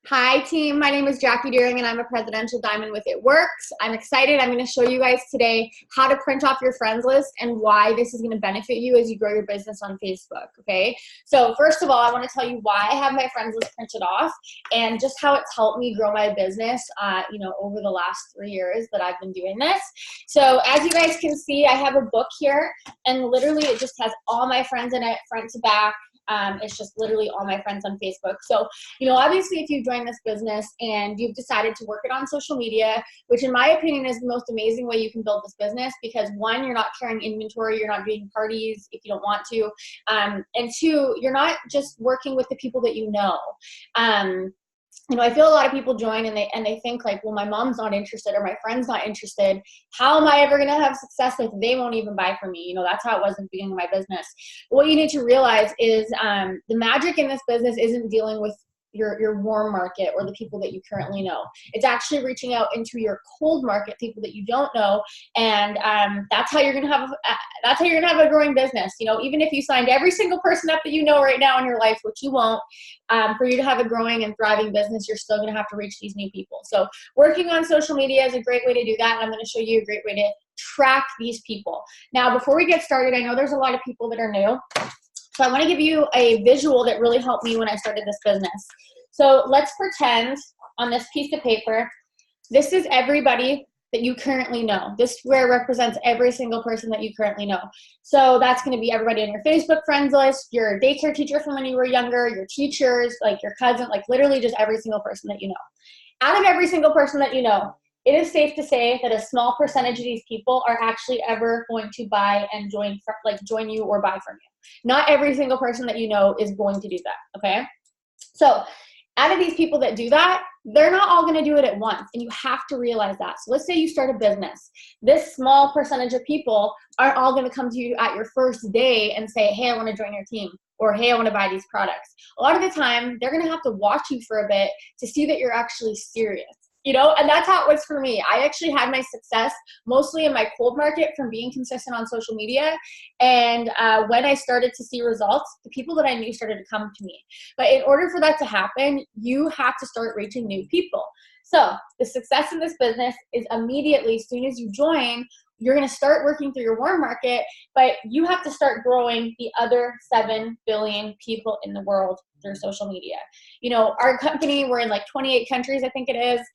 Hi team, my name is Jackie Deering and I'm a presidential diamond with It Works. I'm excited. I'm going to show you guys today how to print off your friends list and why this is going to benefit you as you grow your business on Facebook, okay? So first of all, I want to tell you why I have my friends list printed off and just how it's helped me grow my business, over the last 3 years that I've been doing this. So as you guys can see, I have a book here and literally it just has all my friends in it, front to back. It's just literally all my friends on Facebook. So, obviously if you've joined this business and you've decided to work it on social media, which in my opinion is the most amazing way you can build this business, because one, you're not carrying inventory, you're not doing parties if you don't want to, and two, you're not just working with the people that you know. I feel a lot of people join and they think like, well, my mom's not interested or my friend's not interested. How am I ever going to have success if they won't even buy from me? That's how it was in the beginning of my business. What you need to realize is the magic in this business isn't dealing with your warm market or the people that you currently know. It's actually reaching out into your cold market, people that you don't know, and that's how you're gonna have a growing business. Even if you signed every single person up that you know right now in your life, which you won't, for you to have a growing and thriving business, you're still gonna have to reach these new people. So working on social media is a great way to do that, and I'm gonna show you a great way to track these people. Now, before we get started, I know there's a lot of people that are new. So I want to give you a visual that really helped me when I started this business. So let's pretend on this piece of paper, this is everybody that you currently know. This square represents every single person that you currently know. So that's going to be everybody on your Facebook friends list, your daycare teacher from when you were younger, your teachers, like your cousin, like literally just every single person that you know. Out of every single person that you know, it is safe to say that a small percentage of these people are actually ever going to buy and join you or buy from you. Not every single person that you know is going to do that, okay? So out of these people that do that, they're not all going to do it at once, and you have to realize that. So let's say you start a business. This small percentage of people aren't all going to come to you at your first day and say, hey, I want to join your team, or hey, I want to buy these products. A lot of the time, they're going to have to watch you for a bit to see that you're actually serious. And that's how it was for me. I actually had my success mostly in my cold market from being consistent on social media. And when I started to see results, the people that I knew started to come to me. But in order for that to happen, you have to start reaching new people. So the success in this business is immediately, as soon as you join, you're going to start working through your warm market, but you have to start growing the other 7 billion people in the world through social media. Our company, we're in like 28 countries, I think it is.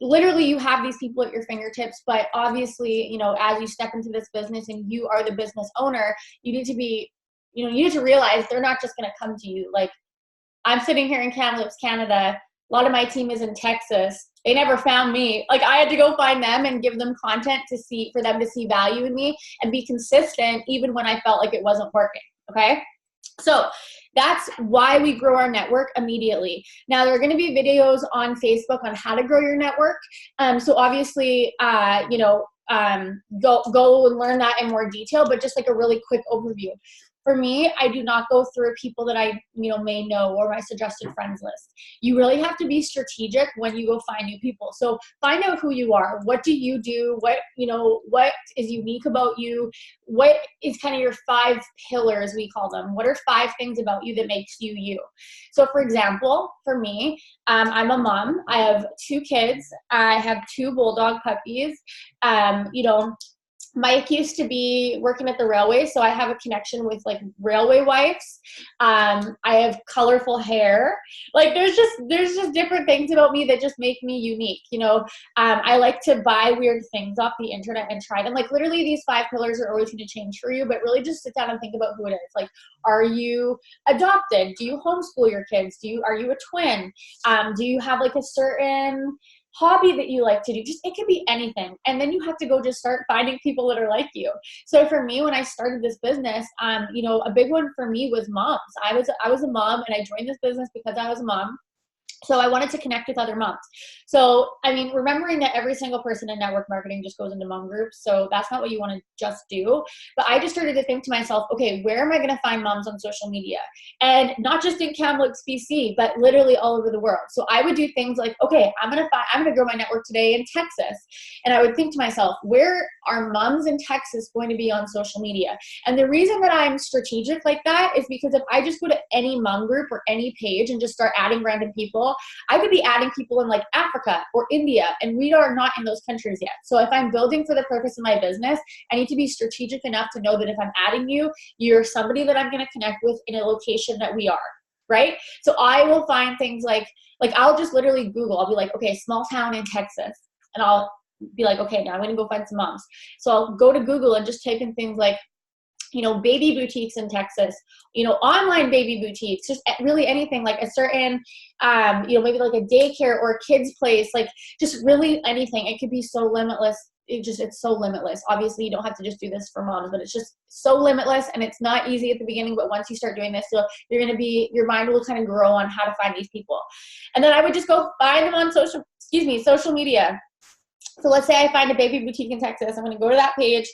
Literally, you have these people at your fingertips, but obviously, as you step into this business and you are the business owner, you need to realize they're not just going to come to you. Like, I'm sitting here in Kamloops, Canada. A lot of my team is in Texas. They never found me. Like, I had to go find them and give them content for them to see value in me and be consistent even when I felt like it wasn't working, okay? So that's why we grow our network immediately. Now, there are going to be videos on Facebook on how to grow your network. So obviously, go and learn that in more detail, but just like a really quick overview. For me, I do not go through people that I may know or my suggested friends list. You really have to be strategic when you go find new people. So find out who you are. What do you do? What is unique about you? What is kind of your 5 pillars, we call them? What are 5 things about you that makes you you? So for example, for me, I'm a mom. I have 2 kids. I have 2 bulldog puppies. Mike used to be working at the railway, so I have a connection with like railway wives. I have colorful hair. Like there's just different things about me that just make me unique. I like to buy weird things off the internet and try them. Like literally these 5 pillars are always going to change for you, but really just sit down and think about who it is. Like, are you adopted? Do you homeschool your kids? Are you a twin? Do you have like a certain hobby that you like to do? It can be anything. And then you have to go just start finding people that are like you. So for me, when I started this business, a big one for me was moms. I was a mom and I joined this business because I was a mom. So I wanted to connect with other moms. So, remembering that every single person in network marketing just goes into mom groups. So that's not what you want to just do. But I just started to think to myself, okay, where am I going to find moms on social media? And not just in Kamloops, BC, but literally all over the world. So I would do things like, okay, I'm going to grow my network today in Texas. And I would think to myself, where are moms in Texas going to be on social media? And the reason that I'm strategic like that is because if I just go to any mom group or any page and just start adding random people, example, I could be adding people in like Africa or India, and we are not in those countries yet. So if I'm building for the purpose of my business, I need to be strategic enough to know that if I'm adding you, you're somebody that I'm going to connect with in a location that we are, right? So I will find things like I'll just literally Google. I'll be like, okay, small town in Texas, and I'll be like, okay, now I'm going to go find some moms. So I'll go to Google and just type in things like, you know, baby boutiques in Texas, you know, online baby boutiques, just really anything, like a certain, you know, maybe like a daycare or a kid's place, like just really anything. It could be so limitless. It's so limitless. Obviously, you don't have to just do this for moms, but it's just so limitless, and it's not easy at the beginning, but once you start doing this, your mind will kind of grow on how to find these people. And then I would just go find them on social media. So let's say I find a baby boutique in Texas. I'm going to go to that page.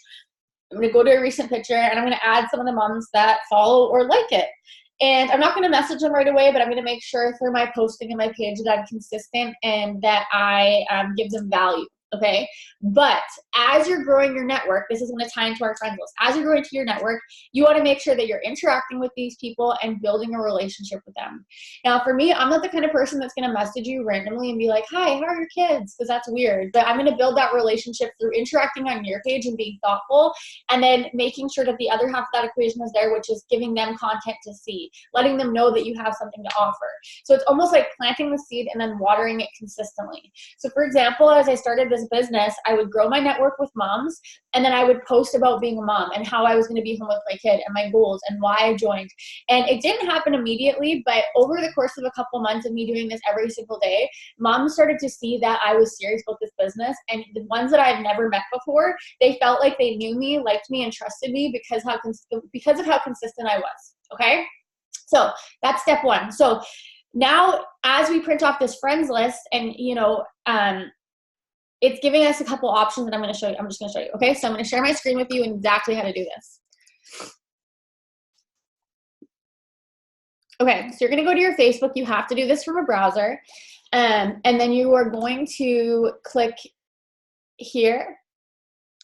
I'm going to go to a recent picture, and I'm going to add some of the moms that follow or like it. And I'm not going to message them right away, but I'm going to make sure through my posting and my page that I'm consistent and that I give them value. Okay. But as you're growing your network, this is going to tie into our friends list. As you're growing to your network, you want to make sure that you're interacting with these people and building a relationship with them. Now, for me, I'm not the kind of person that's going to message you randomly and be like, hi, how are your kids? Because that's weird. But I'm going to build that relationship through interacting on your page and being thoughtful, and then making sure that the other half of that equation is there, which is giving them content to see, letting them know that you have something to offer. So it's almost like planting the seed and then watering it consistently. So for example, as I started this business, I would grow my network with moms, and then I would post about being a mom and how I was going to be home with my kid and my goals and why I joined. And it didn't happen immediately, but over the course of a couple months of me doing this every single day, moms started to see that I was serious about this business. And the ones that I've never met before, they felt like they knew me, liked me, and trusted me because of how consistent I was. Okay? So that's step one. So now as we print off this friends list, and you know, it's giving us a couple options that I'm going to show you. I'm just going to show you. Okay, so I'm going to share my screen with you and exactly how to do this. Okay, so you're going to go to your Facebook. You have to do this from a browser. And then you are going to click here.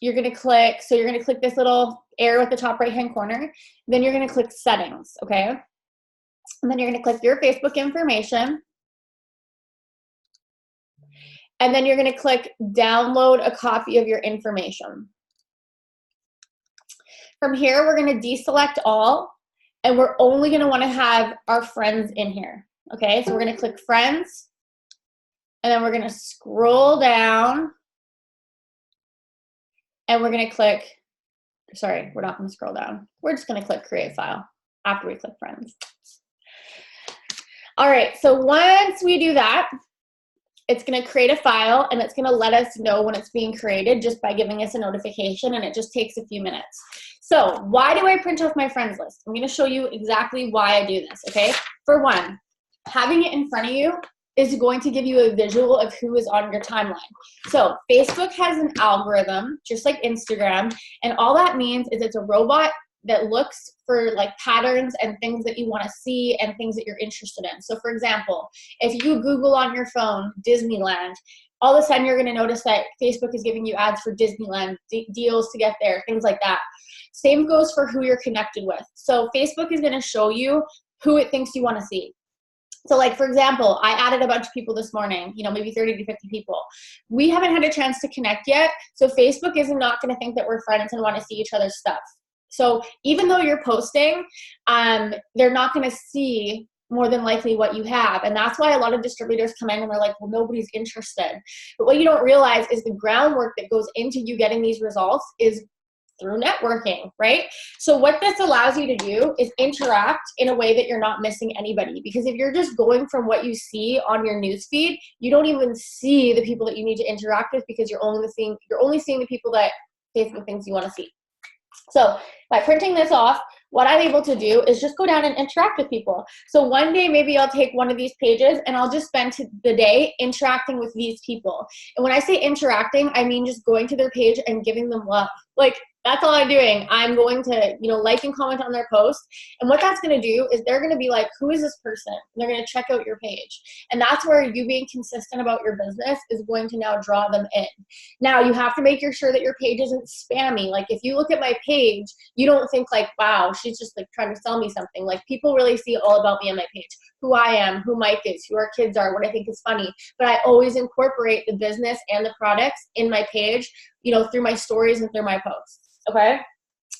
You're going to click this little arrow at the top right-hand corner. Then you're going to click settings, okay? And then you're going to click your Facebook information. And then you're going to click download a copy of your information. From here, we're going to deselect all, and we're only going to want to have our friends in here. Okay, so we're going to click friends, and then we're going to scroll down, and we're going to click, sorry, we're not going to scroll down. We're just going to click create file after we click friends. All right, so once we do that, it's going to create a file, and it's going to let us know when it's being created just by giving us a notification, and it just takes a few minutes. So why do I print off my friends list? I'm going to show you exactly why I do this, okay? For one, having it in front of you is going to give you a visual of who is on your timeline. So Facebook has an algorithm, just like Instagram, and all that means is it's a robot that looks for like patterns and things that you want to see and things that you're interested in. So for example, if you Google on your phone Disneyland, all of a sudden you're going to notice that Facebook is giving you ads for Disneyland, deals to get there, things like that. Same goes for who you're connected with. So Facebook is going to show you who it thinks you want to see. So like, for example, I added a bunch of people this morning, you know, maybe 30 to 50 people. We haven't had a chance to connect yet. So Facebook is not going to think that we're friends and want to see each other's stuff. So even though you're posting, they're not going to see more than likely what you have. And that's why a lot of distributors come in and they're like, well, nobody's interested. But what you don't realize is the groundwork that goes into you getting these results is through networking, right? So what this allows you to do is interact in a way that you're not missing anybody. Because if you're just going from what you see on your newsfeed, you don't even see the people that you need to interact with because you're only seeing the people that Facebook thinks you want to see. So by printing this off, what I'm able to do is just go down and interact with people. So one day, maybe I'll take one of these pages and I'll just spend the day interacting with these people. And when I say interacting, I mean just going to their page and giving them love. Like, that's all I'm doing. I'm going to, you know, like and comment on their post. And what that's going to do is they're going to be like, who is this person? And they're going to check out your page. And that's where you being consistent about your business is going to now draw them in. Now, you have to make sure that your page isn't spammy. Like, if you look at my page, you don't think like, wow, she's just like trying to sell me something. Like, people really see all about me on my page. who I am, who Mike is, who our kids are, what I think is funny. But I always incorporate the business and the products in my page, you know, through my stories and through my posts, okay?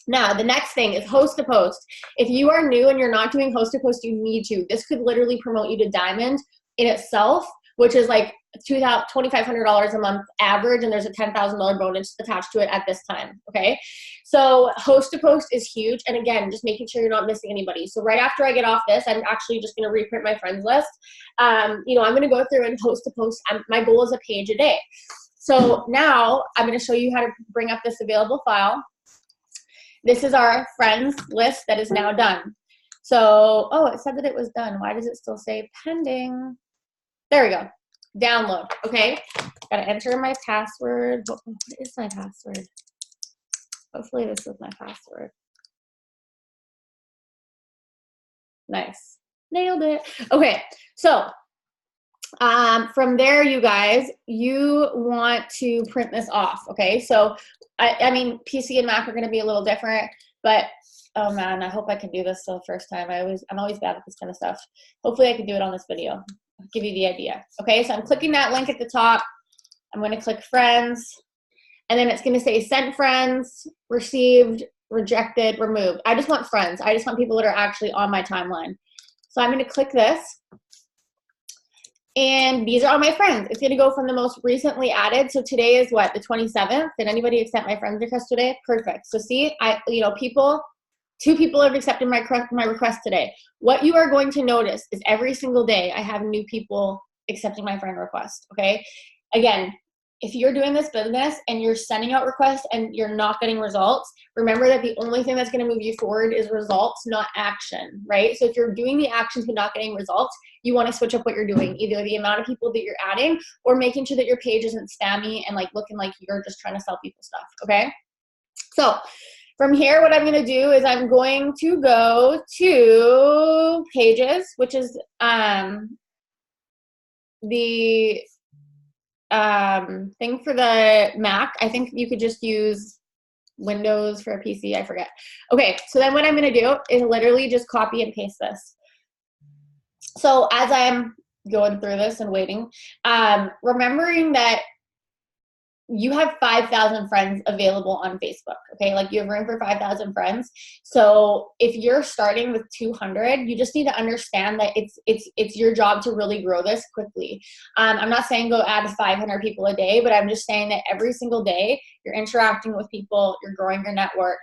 Now, the next thing is host a post. If you are new and you're not doing host a post, you need to. This could literally promote you to diamond in itself, which is like $2,500 a month average, and there's a $10,000 bonus attached to it at this time, okay? So host a post is huge, and again, just making sure you're not missing anybody. So right after I get off this, I'm actually just gonna reprint my friends list. You know, I'm gonna go through and host a post. My goal is a page a day. So now I'm gonna show you how to bring up this available file. This is our friends list that is now done. So, oh, it said that it was done. Why does it still say pending? There we go. Download, okay? Gotta enter my password. What is my password? Hopefully this is my password. Nice. Nailed it. Okay, so from there, you guys, you want to print this off, okay? So, I mean, PC and Mac are going to be a little different, but, oh man, I hope I can do this the first time. I'm always bad at this kind of stuff. Hopefully I can do it on this video. I'll give you the idea. Okay, so I'm clicking that link at the top. I'm going to click friends, and then it's going to say sent friends, received, rejected, removed. I just want friends. I just want people that are actually on my timeline. So I'm going to click this. And these are all my friends. It's gonna go from the most recently added. So today is what, the 27th? Did anybody accept my friends request today? Perfect. So see, you know, two people have accepted my request today. What you are going to notice is every single day I have new people accepting my friend request, okay? Again, if you're doing this business and you're sending out requests and you're not getting results, remember that the only thing that's going to move you forward is results, not action, right? So if you're doing the actions but not getting results, you want to switch up what you're doing, either the amount of people that you're adding or making sure that your page isn't spammy and like looking like you're just trying to sell people stuff, okay? So from here, what I'm going to do is I'm going to go to pages, which is the thing for the Mac. I think you could just use Windows for a PC, I forget. Okay, so then what I'm gonna do is literally just copy and paste this. So as I'm going through this and waiting, remembering that you have 5,000 friends available on Facebook, okay? Like you have room for 5,000 friends. So if you're starting with 200, you just need to understand that it's your job to really grow this quickly. I'm not saying go add 500 people a day, but I'm just saying that every single day you're interacting with people, you're growing your network,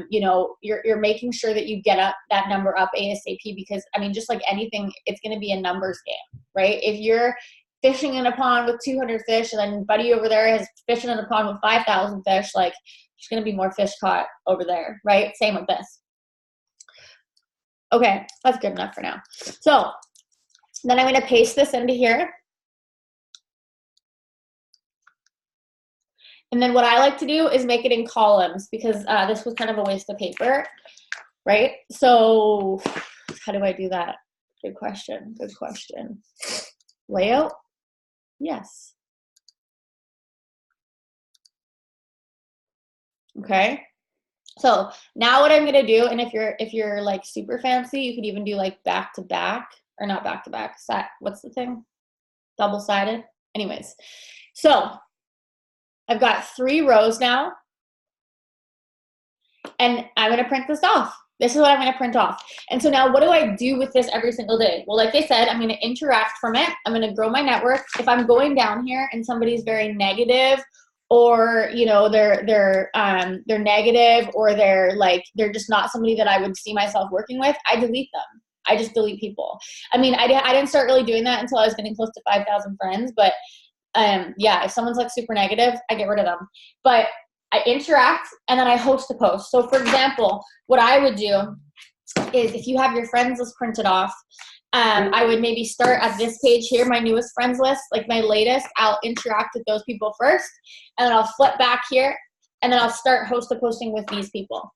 you know, you're making sure that you get up that number up ASAP, because I mean, just like anything, it's going to be a numbers game, right? If you're fishing in a pond with 200 fish and then buddy over there is fishing in a pond with 5,000 fish, like there's going to be more fish caught over there, right? Same with this. Okay, that's good enough for now. So then I'm going to paste this into here. And then what I like to do is make it in columns, because this was kind of a waste of paper, right? So how do I do that? Good question, good question. Layout? Yes. Okay. So now what I'm gonna do, and if you're like super fancy, you could even do like back to back, or not back to back. What's the thing? Double-sided. Anyways, so I've got 3 rows now, and I'm gonna print this off. This is what I'm going to print off. And so now what do I do with this every single day? Well, like I said, I'm going to interact from it. I'm going to grow my network. If I'm going down here and somebody's very negative, or, you know, they're negative, or they're just not somebody that I would see myself working with, I delete them. I just delete people. I mean, I didn't start really doing that until I was getting close to 5,000 friends. But yeah, if someone's like super negative, I get rid of them. But I interact, and then I host a post. So for example, what I would do is, if you have your friends list printed off, I would maybe start at this page here, my newest friends list, like my latest. I'll interact with those people first, and then I'll flip back here, and then I'll start posting with these people.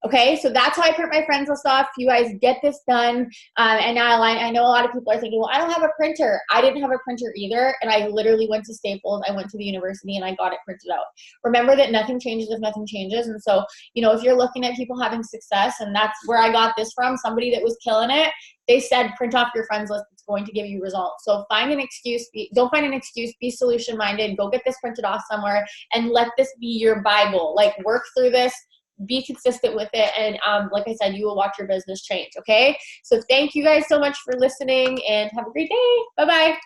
Okay, so that's how I print my friends list off. You guys get this done. And now I know a lot of people are thinking, well, I don't have a printer. I didn't have a printer either. And I literally went to Staples. I went to the university and I got it printed out. Remember that nothing changes if nothing changes. And so, you know, if you're looking at people having success, and that's where I got this from, somebody that was killing it, they said, print off your friends list. It's going to give you results. So find an excuse. Don't find an excuse. Be solution minded. Go get this printed off somewhere and let this be your Bible. Like, work through this. Be consistent with it, and like I said, you will watch your business change. Okay, so thank you guys so much for listening, and have a great day. Bye bye.